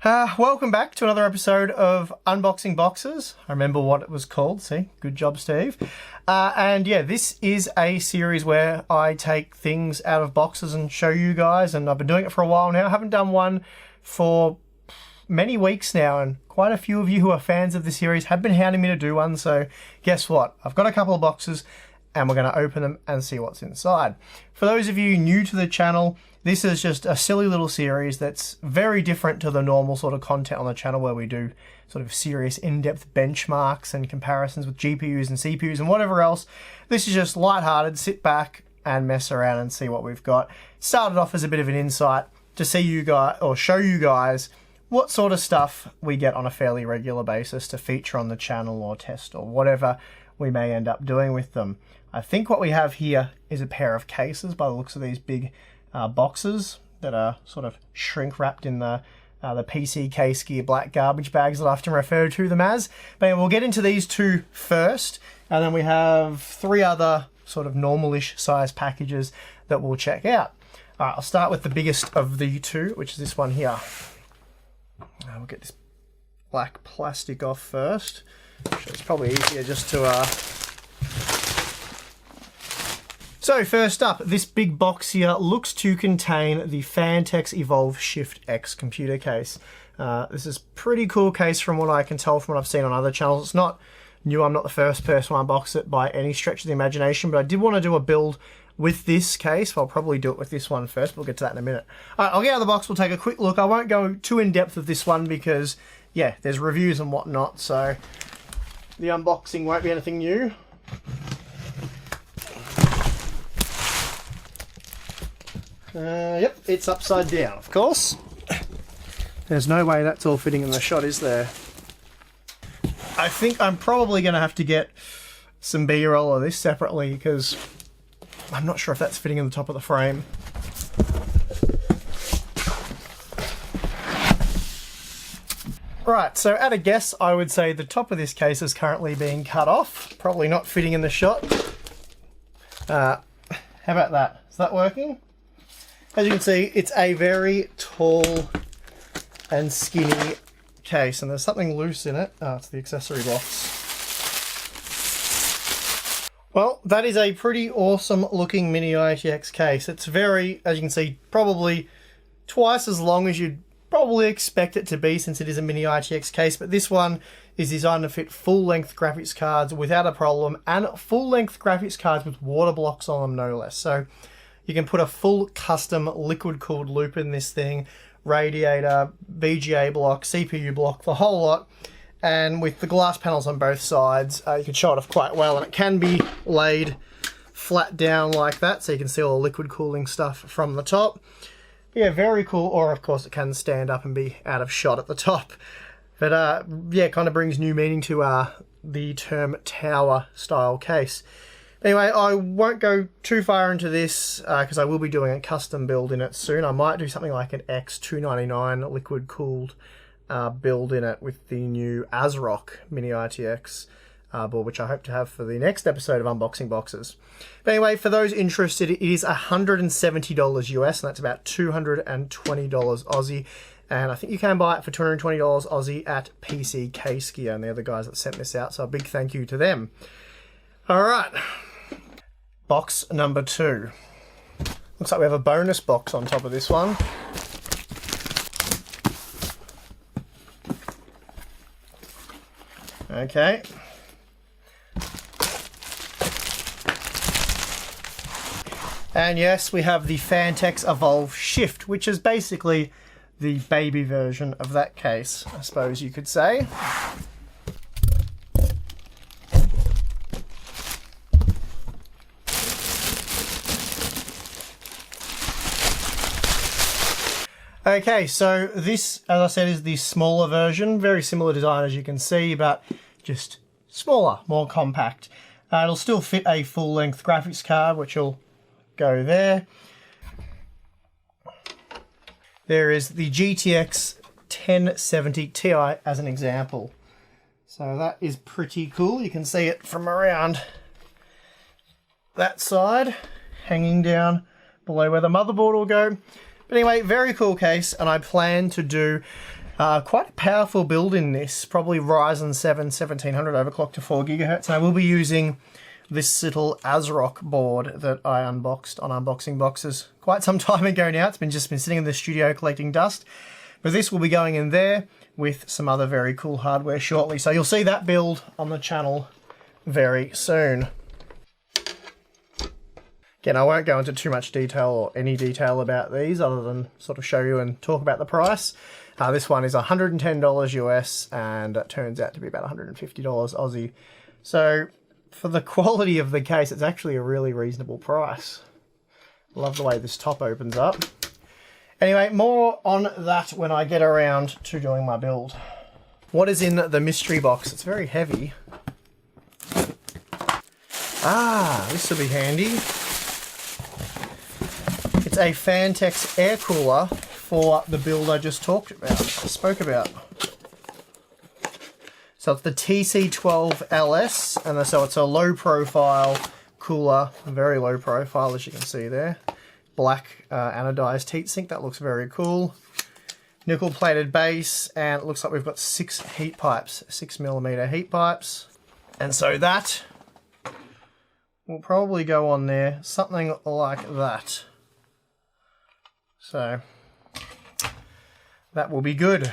Welcome back to another episode of Unboxing Boxes. I remember what it was called, see? Good job, Steve. And yeah, this is a series where I take things out of boxes and show you guys, and I've been doing it for a while now. I haven't done one for many weeks now, and quite a few of you who are fans of the series have been hounding me to do one, so guess what? I've got a couple of boxes and we're going to open them and see what's inside. For those of you new to the channel, this is just a silly little series that's very different to the normal sort of content on the channel where we do sort of serious in-depth benchmarks and comparisons with GPUs and CPUs and whatever else. This is just lighthearted, sit back and mess around and see what we've got. Started off as a bit of an insight to see you guys, or show you guys, what sort of stuff we get on a fairly regular basis to feature on the channel or test or whatever we may end up doing with them. I think what we have here is a pair of cases by the looks of these big boxes that are sort of shrink wrapped in the PC case gear black garbage bags that I often refer to them as. But anyway, we'll get into these two first, and then we have three other sort of normalish size packages that we'll check out. All right, I'll start with the biggest of the two, which is this one here. We'll get this black plastic off first. It's probably easier just to... So first up, this big box here looks to contain the Phanteks Evolv Shift X computer case. This is a pretty cool case from what I can tell from what I've seen on other channels. It's not new, I'm not the first person to unbox it by any stretch of the imagination, but I did want to do a build with this case. I'll probably do it with this one first, we'll get to that in a minute. All right, I'll get out of the box, we'll take a quick look. I won't go too in depth with this one because, yeah, there's reviews and whatnot, so the unboxing won't be anything new. Yep, it's upside down, of course. There's no way that's all fitting in the shot, is there? I think I'm probably going to have to get some B-roll of this separately because I'm not sure if that's fitting in the top of the frame. Right, so at a guess, I would say the top of this case is currently being cut off. Probably not fitting in the shot. How about that? Is that working? As you can see, it's a very tall and skinny case, and there's something loose in it. Oh, it's the accessory box. Well, that is a pretty awesome looking mini ITX case. It's very, as you can see, probably twice as long as you'd probably expect it to be since it is a mini ITX case, but this one is designed to fit full-length graphics cards without a problem, and full-length graphics cards with water blocks on them, no less. So you can put a full custom liquid-cooled loop in this thing, radiator, VGA block, CPU block, the whole lot. And with the glass panels on both sides, you can show it off quite well. And it can be laid flat down like that, so you can see all the liquid cooling stuff from the top. Yeah, very cool. Or, of course, it can stand up and be out of shot at the top. But, yeah, it kind of brings new meaning to the term tower-style case. Anyway, I won't go too far into this because I will be doing a custom build in it soon. I might do something like an X299 liquid cooled build in it with the new ASRock Mini ITX board, which I hope to have for the next episode of Unboxing Boxes. But anyway, for those interested, it is $170 US, and that's about $220 Aussie. And I think you can buy it for $220 Aussie at PC Case Gear, and they're the guys that sent this out, so a big thank you to them. All right. Box number 2. Looks like we have a bonus box on top of this one. Okay. And yes, we have the Phanteks Evolv Shift, which is basically the baby version of that case, I suppose you could say. Okay, so this, as I said, is the smaller version. Very similar design as you can see, but just smaller, more compact. It'll still fit a full-length graphics card, which will go there. There is the GTX 1070 Ti as an example. So that is pretty cool. You can see it from around that side, hanging down below where the motherboard will go. But anyway, very cool case, and I plan to do Quite a powerful build in this, probably Ryzen 7 1700 overclocked to 4 GHz. And I will be using this little ASRock board that I unboxed on Unboxing Boxes quite some time ago now. It's just been sitting in the studio collecting dust. But this will be going in there with some other very cool hardware shortly. So you'll see that build on the channel very soon. Again, I won't go into too much detail or any detail about these other than sort of show you and talk about the price. This one is $110 US and it turns out to be about $150 Aussie. So for the quality of the case, it's actually a really reasonable price. Love the way this top opens up. Anyway, more on that when I get around to doing my build. What is in the mystery box? It's very heavy. This will be handy. It's a Phanteks air cooler for the build I just spoke about. So it's the TC12LS, and so it's a low profile cooler, very low profile as you can see there. Black anodized heatsink, that looks very cool. Nickel plated base, and it looks like we've got 6 heat pipes, 6mm heat pipes. And so that will probably go on there, something like that. So that will be good.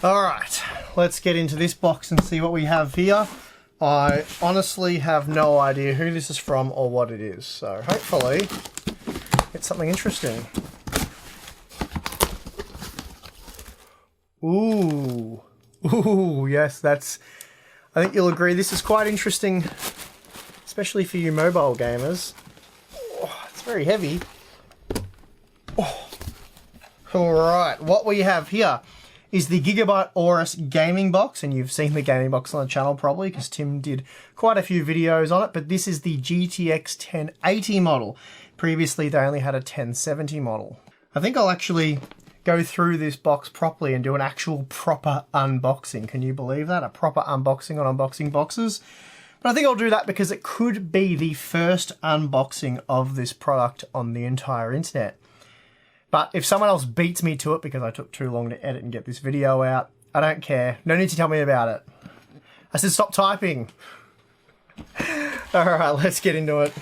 Alright, let's get into this box and see what we have here. I honestly have no idea who this is from or what it is, so hopefully it's something interesting. Ooh, yes, I think you'll agree this is quite interesting, especially for you mobile gamers. Oh, it's very heavy. Oh. Alright, what we have here is the Gigabyte Aorus gaming box, and you've seen the gaming box on the channel probably because Tim did quite a few videos on it, but this is the GTX 1080 model. Previously they only had a 1070 model. I think I'll actually go through this box properly and do an actual proper unboxing. Can you believe that? A proper unboxing on Unboxing Boxes. But I think I'll do that because it could be the first unboxing of this product on the entire internet. But if someone else beats me to it because I took too long to edit and get this video out, I don't care. No need to tell me about it. I said stop typing. Alright, let's get into it.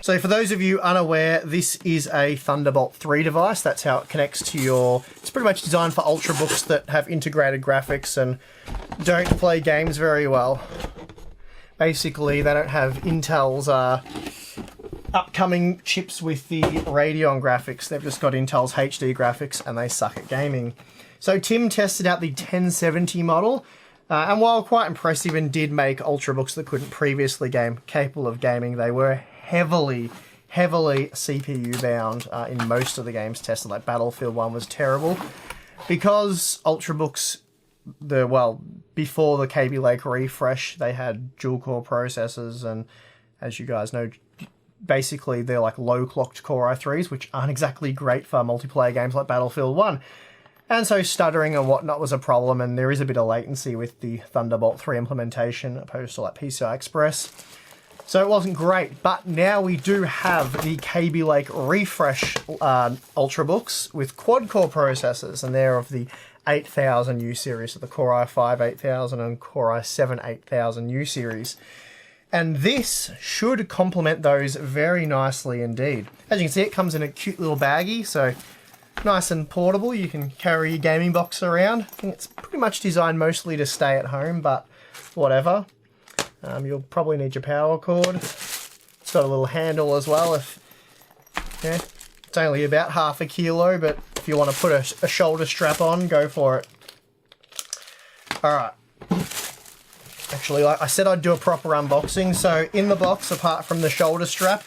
So for those of you unaware, this is a Thunderbolt 3 device. That's how it connects to your... It's pretty much designed for ultrabooks that have integrated graphics and don't play games very well. Basically, they don't have Intel's upcoming chips with the Radeon graphics. They've just got Intel's HD graphics and they suck at gaming. So Tim tested out the 1070 model, and while quite impressive and did make ultrabooks that couldn't previously game capable of gaming, they were heavily CPU bound in most of the games tested. Like Battlefield 1 was terrible because ultrabooks, before the Kaby Lake refresh, they had dual core processors, and as you guys know, basically they're like low clocked Core i3s, which aren't exactly great for multiplayer games like Battlefield 1. And so stuttering and whatnot was a problem, and there is a bit of latency with the Thunderbolt 3 implementation opposed to like PCI Express. So it wasn't great, but now we do have the Kaby Lake refresh ultrabooks with quad-core processors, and they're of the 8000U series, so the Core i5 8000 and Core i7 8000U series. And this should complement those very nicely indeed. As you can see, it comes in a cute little baggie, so nice and portable. You can carry your gaming box around. I think it's pretty much designed mostly to stay at home, but whatever. You'll probably need your power cord. It's got a little handle as well. It's only about half a kilo, but if you want to put a shoulder strap on, go for it. Alright. Actually, like I said, I'd do a proper unboxing. So in the box, apart from the shoulder strap,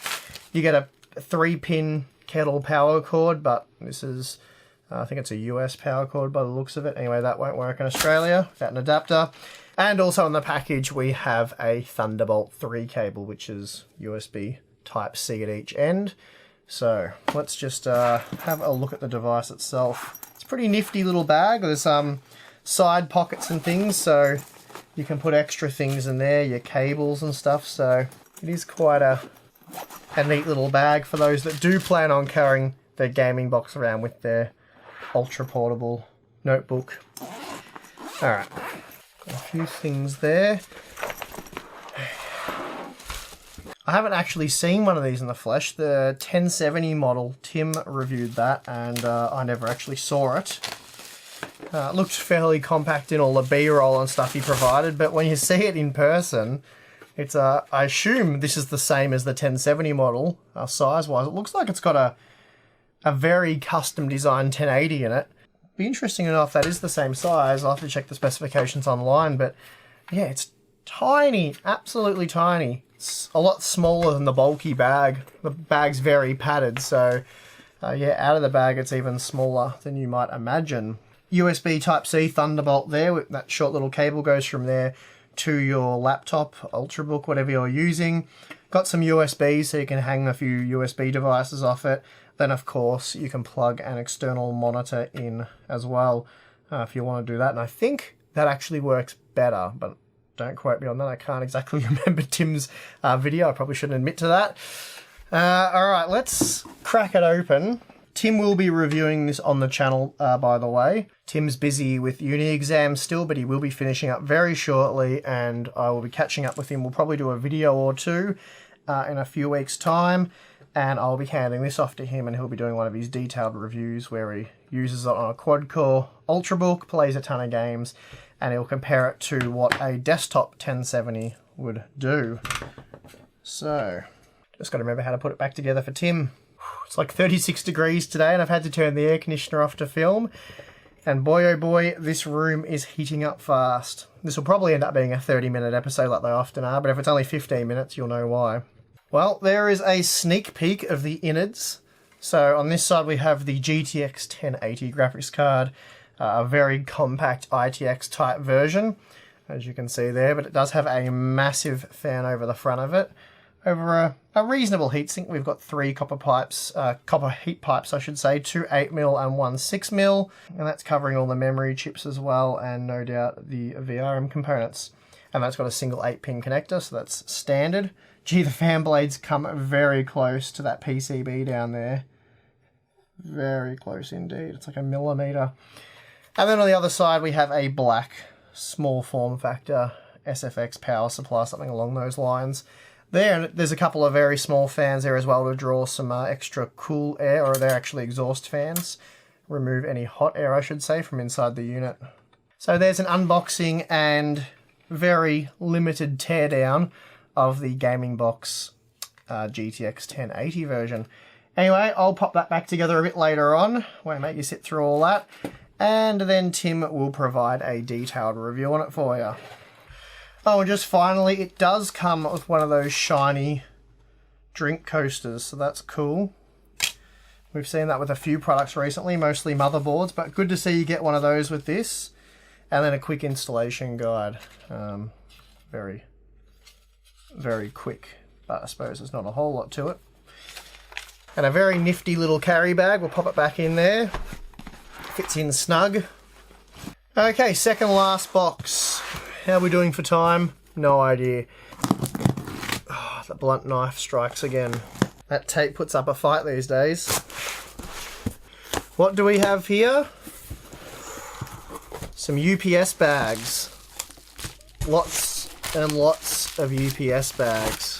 you get a 3-pin kettle power cord, but this is, I think it's a US power cord by the looks of it. Anyway, that won't work in Australia without an adapter. And also in the package, we have a Thunderbolt 3 cable, which is USB Type-C at each end. So let's just have a look at the device itself. It's a pretty nifty little bag. There's side pockets and things, so you can put extra things in there, your cables and stuff. So it is quite a a neat little bag for those that do plan on carrying their gaming box around with their ultra portable notebook. Alright, got a few things there. I haven't actually seen one of these in the flesh. The 1070 model, Tim reviewed that, and I never actually saw it. It looked fairly compact in all the B-roll and stuff he provided, but when you see it in person, it's I assume this is the same as the 1070 model, size-wise. It looks like it's got a very custom designed 1080 in it. Be interesting enough that is the same size. I'll have to check the specifications online, but yeah, it's tiny, absolutely tiny. It's a lot smaller than the bulky bag. The bag's very padded, so yeah, out of the bag it's even smaller than you might imagine. USB Type-C Thunderbolt there, that short little cable goes from there to your laptop, Ultrabook, whatever you're using. Got some USB so you can hang a few USB devices off it. Then of course you can plug an external monitor in as well if you want to do that. And I think that actually works better, but don't quote me on that. I can't exactly remember Tim's video. I probably shouldn't admit to that. Alright, let's crack it open. Tim will be reviewing this on the channel, by the way. Tim's busy with uni exams still, but he will be finishing up very shortly, and I will be catching up with him. We'll probably do a video or two in a few weeks' time, and I'll be handing this off to him, and he'll be doing one of his detailed reviews where he uses it on a quad-core Ultrabook, plays a ton of games, and he'll compare it to what a desktop 1070 would do. So, just got to remember how to put it back together for Tim. It's like 36 degrees today, and I've had to turn the air conditioner off to film. And boy, oh boy, this room is heating up fast. This will probably end up being a 30-minute episode like they often are, but if it's only 15 minutes, you'll know why. Well, there is a sneak peek of the innards. So on this side, we have the GTX 1080 graphics card, a very compact ITX type version, as you can see there, but it does have a massive fan over the front of it. Over a reasonable heatsink, we've got 3 copper pipes, copper heat pipes I should say, 2 8mm and 1 6mm, and that's covering all the memory chips as well, and no doubt the VRM components. And that's got a single 8-pin connector, so that's standard. Gee, the fan blades come very close to that PCB down there. Very close indeed, it's like a millimeter. And then on the other side we have a black, small form factor SFX power supply, something along those lines. There's a couple of very small fans there as well to draw some extra cool air, or they're actually exhaust fans. Remove any hot air, I should say, from inside the unit. So there's an unboxing and very limited teardown of the gaming box GTX 1080 version. Anyway, I'll pop that back together a bit later on. Won't make you sit through all that. And then Tim will provide a detailed review on it for you. Oh, and just finally, it does come with one of those shiny drink coasters, so that's cool. We've seen that with a few products recently, mostly motherboards, but good to see you get one of those with this. And then a quick installation guide. Very, very quick, but I suppose there's not a whole lot to it. And a very nifty little carry bag. We'll pop it back in there. Fits in snug. Okay, second last box. How are we doing for time? No idea. Oh, the blunt knife strikes again. That tape puts up a fight these days. What do we have here? Some UPS bags. Lots and lots of UPS bags.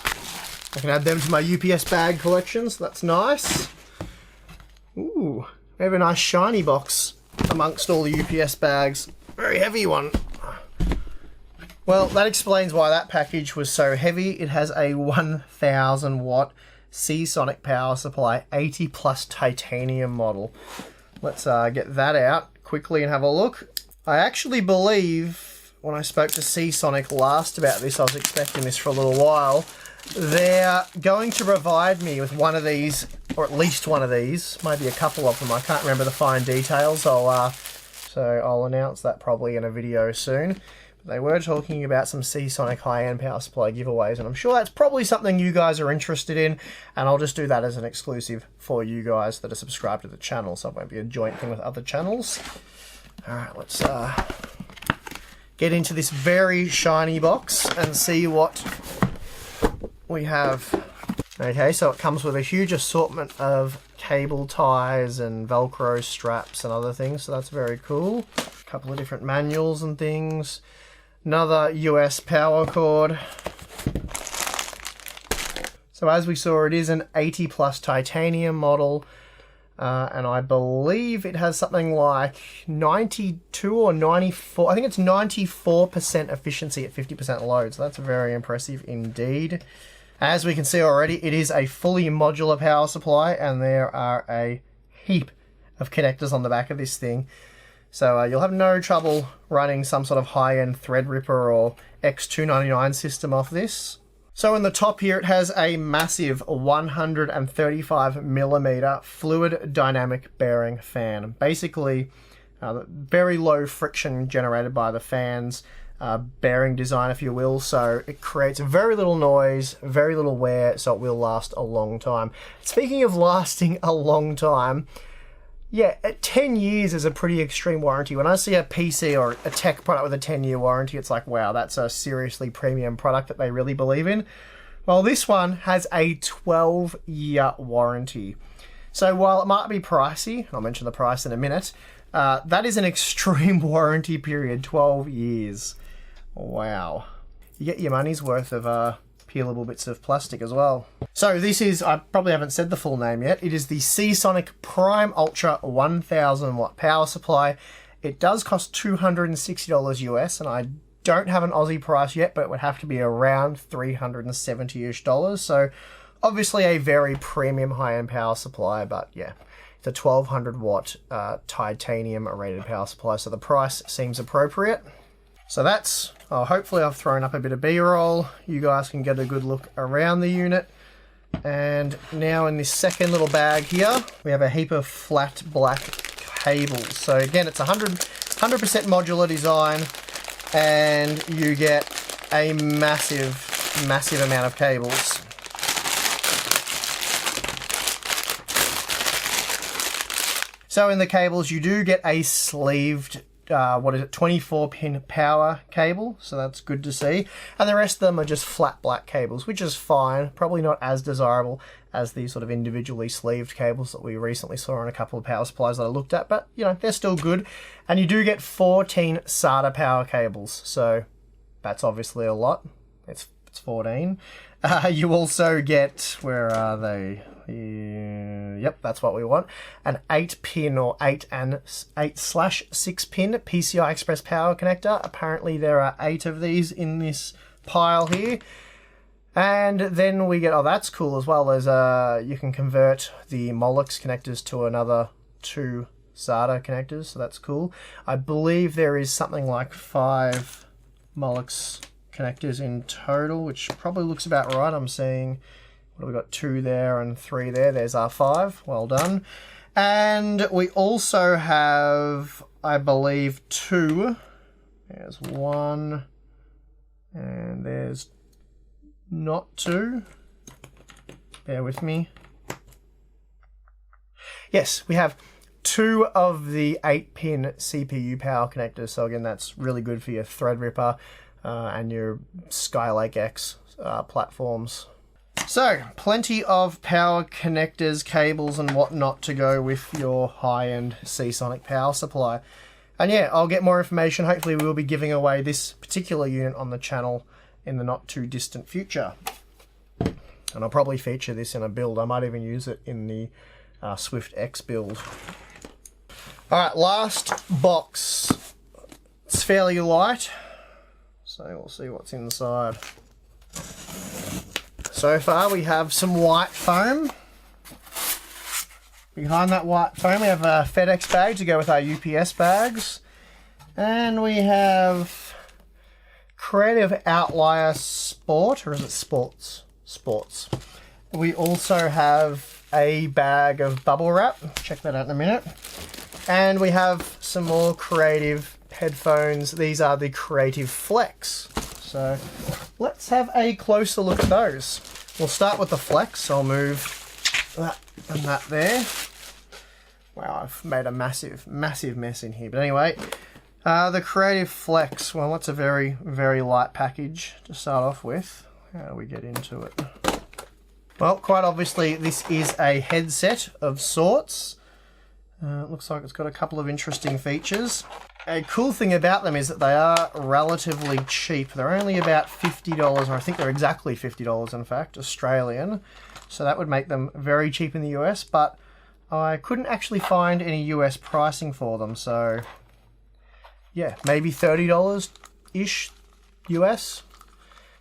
I can add them to my UPS bag collection, so that's nice. Ooh, we have a nice shiny box amongst all the UPS bags. Very heavy one. Well, that explains why that package was so heavy. It has a 1000 watt Seasonic power supply, 80 plus titanium model. Let's get that out quickly and have a look. I actually believe when I spoke to Seasonic last about this, I was expecting this for a little while. They're going to provide me with one of these, or at least one of these, maybe a couple of them. I can't remember the fine details. So I'll announce that probably in a video soon. They were talking about some Seasonic high-end power supply giveaways, and I'm sure that's probably something you guys are interested in, and I'll just do that as an exclusive for you guys that are subscribed to the channel, so it won't be a joint thing with other channels. Alright, let's get into this very shiny box and see what we have. Okay, so it comes with a huge assortment of cable ties and Velcro straps and other things, so that's very cool. A couple of different manuals and things. Another US power cord. So as we saw, it is an 80 plus titanium model, and I believe it has something like 92 or 94, I think it's 94% efficiency at 50% load, so that's very impressive indeed. As we can see already, it is a fully modular power supply, and there are a heap of connectors on the back of this thing. So you'll have no trouble running some sort of high-end Threadripper or X299 system off this. So in the top here, it has a massive 135mm fluid dynamic bearing fan. Basically, very low friction generated by the fans. Bearing design, if you will, so it creates very little noise, very little wear, so it will last a long time. Speaking of lasting a long time, yeah, 10 years is a pretty extreme warranty. When I see a PC or a tech product with a 10-year warranty, it's like, wow, that's a seriously premium product that they really believe in. Well, this one has a 12-year warranty. So while it might be pricey, I'll mention the price in a minute, that is an extreme warranty period, 12 years. Wow. You get your money's worth of peelable bits of plastic as well. So this is, I probably haven't said the full name yet, it is the Seasonic Prime Ultra 1000 watt power supply. It does cost $260 US, and I don't have an Aussie price yet, but it would have to be around $370-ish. So obviously a very premium high-end power supply, but yeah, it's a 1200 watt titanium rated power supply, so the price seems appropriate. So that's, hopefully I've thrown up a bit of B-roll. You guys can get a good look around the unit. And now in this second little bag here, we have a heap of flat black cables. So again, it's 100% modular design, and you get a massive amount of cables. So in the cables, you do get a sleeved 24-pin power cable, so that's good to see. And the rest of them are just flat black cables, which is fine. Probably not as desirable as the sort of individually sleeved cables that we recently saw on a couple of power supplies that I looked at, but you know, they're still good. And you do get 14 SATA power cables, so that's obviously a lot. It's 14. You also get, where are they? Yep, that's what we want. An 8-pin or 8/6-pin PCI Express power connector. Apparently there are 8 of these in this pile here. And then we get, oh, that's cool as well, as you can convert the Molex connectors to another 2 SATA connectors, so that's cool. I believe there is something like 5 Molex connectors in total, which probably looks about right. I'm seeing, what have we got, 2 there and 3 there. There's our 5. Well done. And we also have, I believe, 2. There's 1, and there's not 2. Bear with me. Yes, we have 2 of the 8-pin CPU power connectors. So again, that's really good for your Threadripper and your Skylake X platforms. So, plenty of power connectors, cables and whatnot to go with your high-end Seasonic power supply. And yeah, I'll get more information. Hopefully we will be giving away this particular unit on the channel in the not too distant future. And I'll probably feature this in a build. I might even use it in the Swift X build. Alright, last box. It's fairly light, so we'll see what's inside. So far we have some white foam. Behind that white foam we have a FedEx bag to go with our UPS bags. And we have Creative Outlier Sport, or is it Sports? Sports. We also have a bag of bubble wrap. Check that out in a minute. And we have some more Creative headphones. These are the Creative Flex. So let's have a closer look at those. We'll start with the Flex. I'll move that and that there. Wow, I've made a massive mess in here. But anyway, the Creative Flex, well, that's a very light package to start off with. How do we get into it? Well, quite obviously this is a headset of sorts. It looks like it's got a couple of interesting features. A cool thing about them is that they are relatively cheap. They're only about $50, or I think they're exactly $50 in fact, Australian. So that would make them very cheap in the US, but I couldn't actually find any US pricing for them. So yeah, maybe $30-ish US.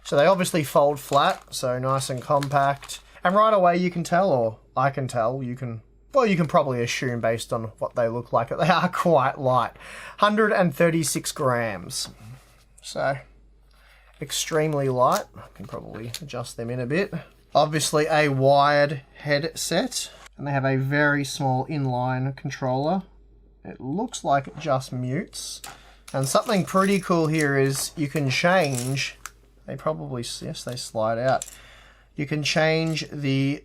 So they obviously fold flat, so nice and compact. And right away you can tell, or I can tell, you can probably assume based on what they look like that they are quite light. 136 grams. So extremely light. I can probably adjust them in a bit. Obviously a wired headset, and they have a very small inline controller. It looks like it just mutes. And something pretty cool here is you can change, they probably, yes, they slide out. You can change the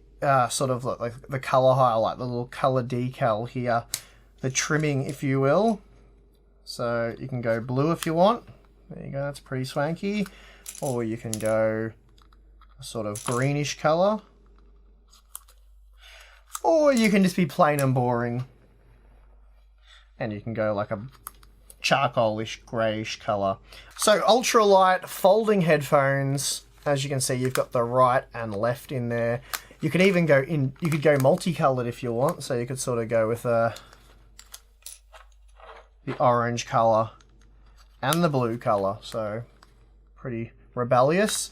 sort of like the color highlight, the little color decal here, the trimming, if you will. So you can go blue if you want. There you go, that's pretty swanky. Or you can go a sort of greenish color. Or you can just be plain and boring. And you can go like a charcoalish, greyish color. So ultralight folding headphones. As you can see, you've got the right and left in there. You could even go in, you could go multicolored if you want. So you could sort of go with the orange color and the blue color. So pretty rebellious.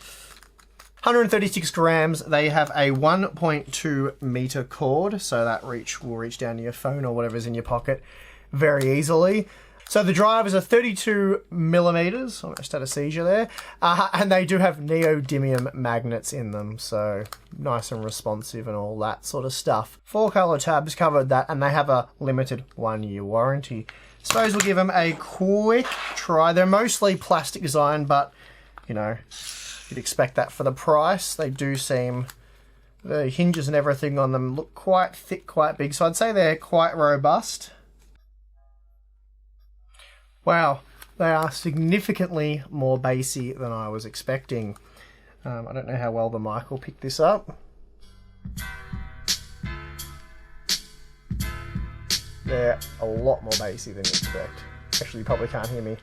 136 grams. They have a 1.2 meter cord. So that will reach down to your phone or whatever's in your pocket very easily. So the drivers are 32 millimeters, almost had a seizure there, and they do have neodymium magnets in them, so nice and responsive and all that sort of stuff. 4 color tabs, covered that, and they have a limited 1-year warranty. Suppose we'll give them a quick try. They're mostly plastic design, but you know, you'd expect that for the price. They do seem, the hinges and everything on them look quite thick, quite big, so I'd say they're quite robust. Wow, they are significantly more bassy than I was expecting. I don't know how well the mic will pick this up. They're a lot more bassy than you expect. Actually, you probably can't hear me.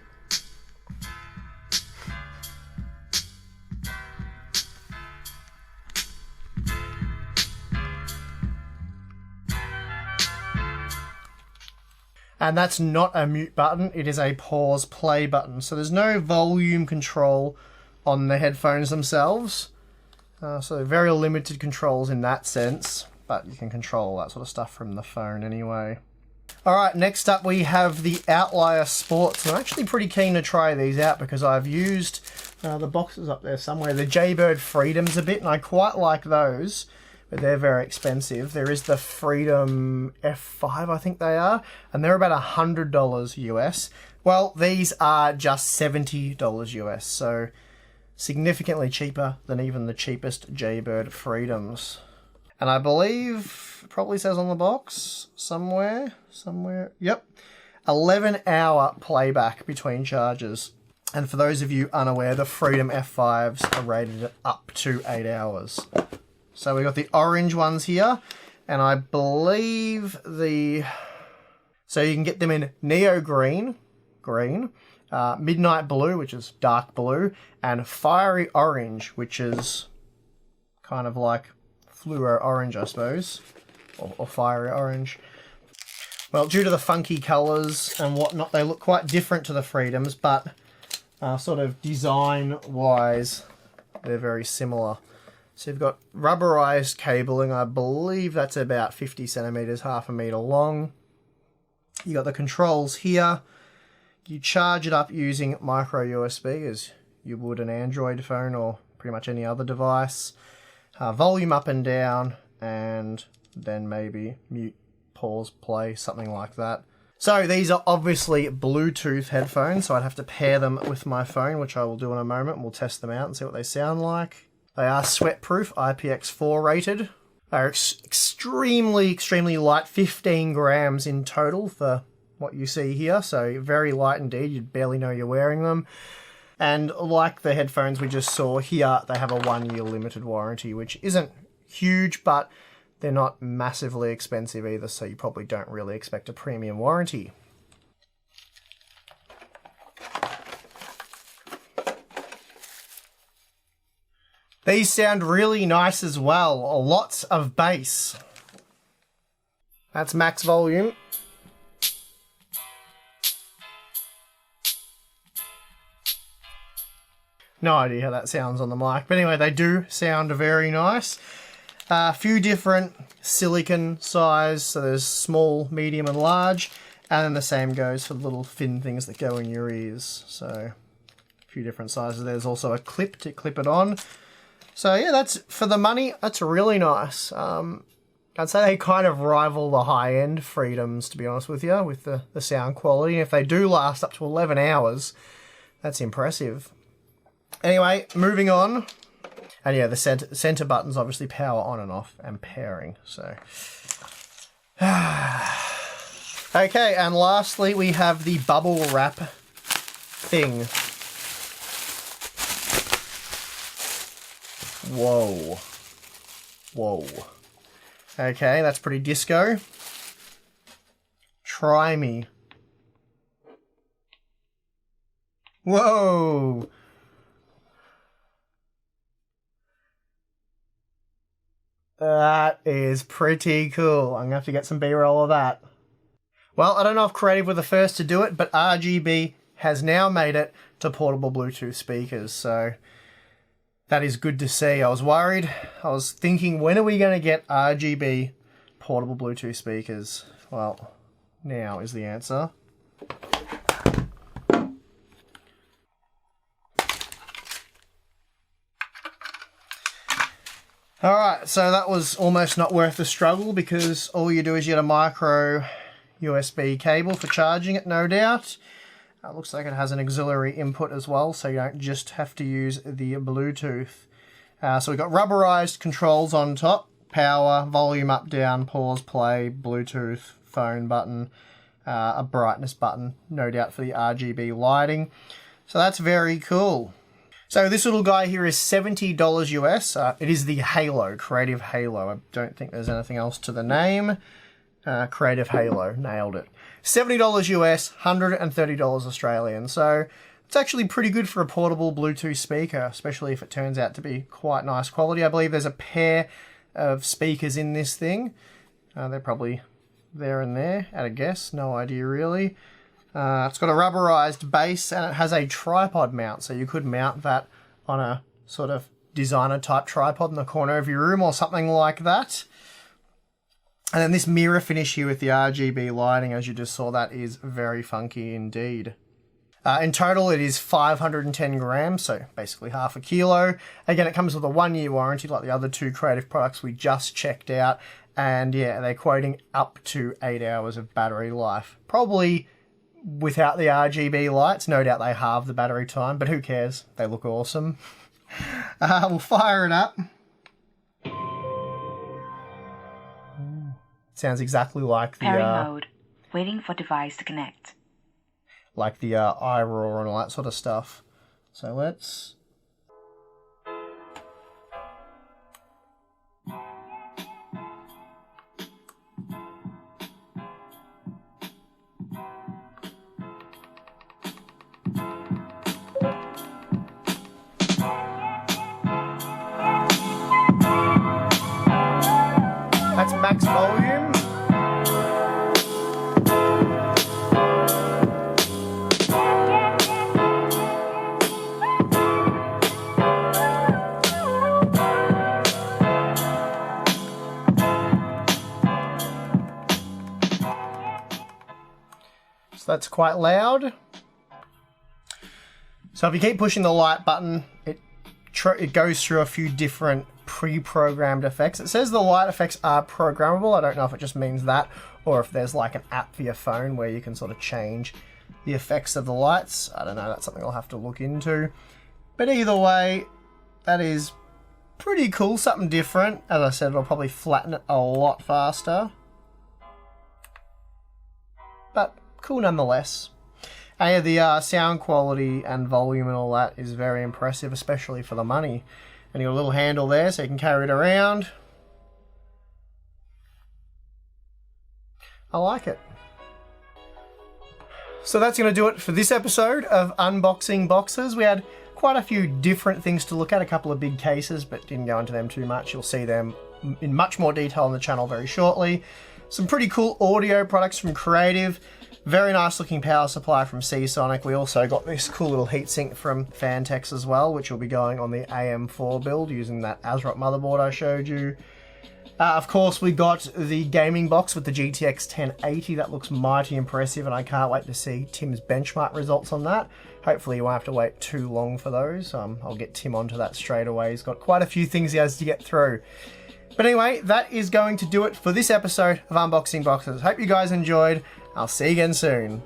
And that's not a mute button, it is a pause play button. So there's no volume control on the headphones themselves. So very limited controls in that sense, but you can control all that sort of stuff from the phone anyway. Alright, next up we have the Outlier Sports. I'm actually pretty keen to try these out because I've used, the boxes up there somewhere, the Jaybird Freedoms a bit, and I quite like those. But they're very expensive. There is the Freedom F5, I think they are, and they're about $100 US. Well, these are just $70 US, so significantly cheaper than even the cheapest Jaybird Freedoms. And I believe, it probably says on the box, somewhere, yep, 11-hour playback between charges. And for those of you unaware, the Freedom F5s are rated up to 8 hours. So we've got the orange ones here, and I believe so you can get them in Neo Green, Midnight Blue, which is dark blue, and Fiery Orange, which is kind of like fluoro orange, I suppose, or fiery orange. Well, due to the funky colours and whatnot, they look quite different to the Freedoms, but sort of design-wise, they're very similar. So you've got rubberized cabling. I believe that's about 50 centimeters, half a meter long. You got the controls here. You charge it up using micro USB as you would an Android phone or pretty much any other device. Volume up and down, and then maybe mute, pause, play, something like that. So these are obviously Bluetooth headphones, so I'd have to pair them with my phone, which I will do in a moment, and we'll test them out and see what they sound like. They are sweat-proof, IPX4 rated. They're extremely light, 15 grams in total for what you see here, so very light indeed, you'd barely know you're wearing them. And like the headphones we just saw here, they have a 1-year limited warranty, which isn't huge, but they're not massively expensive either, so you probably don't really expect a premium warranty. These sound really nice as well. Lots of bass. That's max volume. No idea how that sounds on the mic, but anyway, they do sound very nice. A few different silicon size, so there's small, medium, and large, and then the same goes for the little thin things that go in your ears. So a few different sizes. There's also a clip to clip it on. So yeah, that's for the money. That's really nice. I'd say they kind of rival the high-end Freedoms, to be honest with you, with the sound quality. And if they do last up to 11 hours, that's impressive. Anyway, moving on. And yeah, the center buttons obviously power on and off and pairing. So, okay, and lastly we have the bubble wrap thing. Whoa. Whoa. Okay, that's pretty disco. Try me. Whoa. That is pretty cool. I'm going to have to get some B-roll of that. Well, I don't know if Creative were the first to do it, but RGB has now made it to portable Bluetooth speakers, so that is good to see. I was worried. I was thinking, when are we going to get RGB portable Bluetooth speakers? Well, now is the answer. Alright, so that was almost not worth the struggle, because all you do is you get a micro USB cable for charging it, no doubt. It looks like it has an auxiliary input as well, so you don't just have to use the Bluetooth. So we've got rubberized controls on top, power, volume up, down, pause, play, Bluetooth, phone button, a brightness button, no doubt for the RGB lighting. So that's very cool. So this little guy here is $70 US. It is the Halo, Creative Halo. I don't think there's anything else to the name. Creative Halo, nailed it. $70 US, $130 Australian. So it's actually pretty good for a portable Bluetooth speaker, especially if it turns out to be quite nice quality. I believe there's a pair of speakers in this thing. They're probably there and there, at a guess. No idea really. It's got a rubberized base and it has a tripod mount, so you could mount that on a sort of designer type tripod in the corner of your room or something like that. And then this mirror finish here with the RGB lighting, as you just saw, that is very funky indeed. In total it is 510 grams, so basically half a kilo. Again, it comes with a 1-year warranty like the other two Creative products we just checked out, and yeah, they're quoting up to 8 hours of battery life. Probably without the RGB lights, no doubt they halve the battery time, but who cares? They look awesome. We'll fire it up. Sounds exactly like the pairing mode. Waiting for device to connect. Like the iRoar and all that sort of stuff. So let's. That's max volume. So that's quite loud. So if you keep pushing the light button, it goes through a few different pre-programmed effects. It says the light effects are programmable. I don't know if it just means that, or if there's like an app for your phone where you can sort of change the effects of the lights. I don't know, that's something I'll have to look into. But either way, that is pretty cool, something different. As I said, it'll probably flatten it a lot faster, but cool nonetheless. And yeah, the sound quality and volume and all that is very impressive, especially for the money. And you got a little handle there so you can carry it around. I like it. So that's going to do it for this episode of Unboxing Boxes. We had quite a few different things to look at, a couple of big cases, but didn't go into them too much. You'll see them in much more detail on the channel very shortly. Some pretty cool audio products from Creative. Very nice looking power supply from Seasonic. We also got this cool little heatsink from Phanteks as well, which will be going on the AM4 build using that ASRock motherboard I showed you. Of course, we got the gaming box with the GTX 1080. That looks mighty impressive, and I can't wait to see Tim's benchmark results on that. Hopefully you won't have to wait too long for those. I'll get Tim onto that straight away. He's got quite a few things he has to get through. But anyway, that is going to do it for this episode of Unboxing Boxes. Hope you guys enjoyed. I'll see you again soon.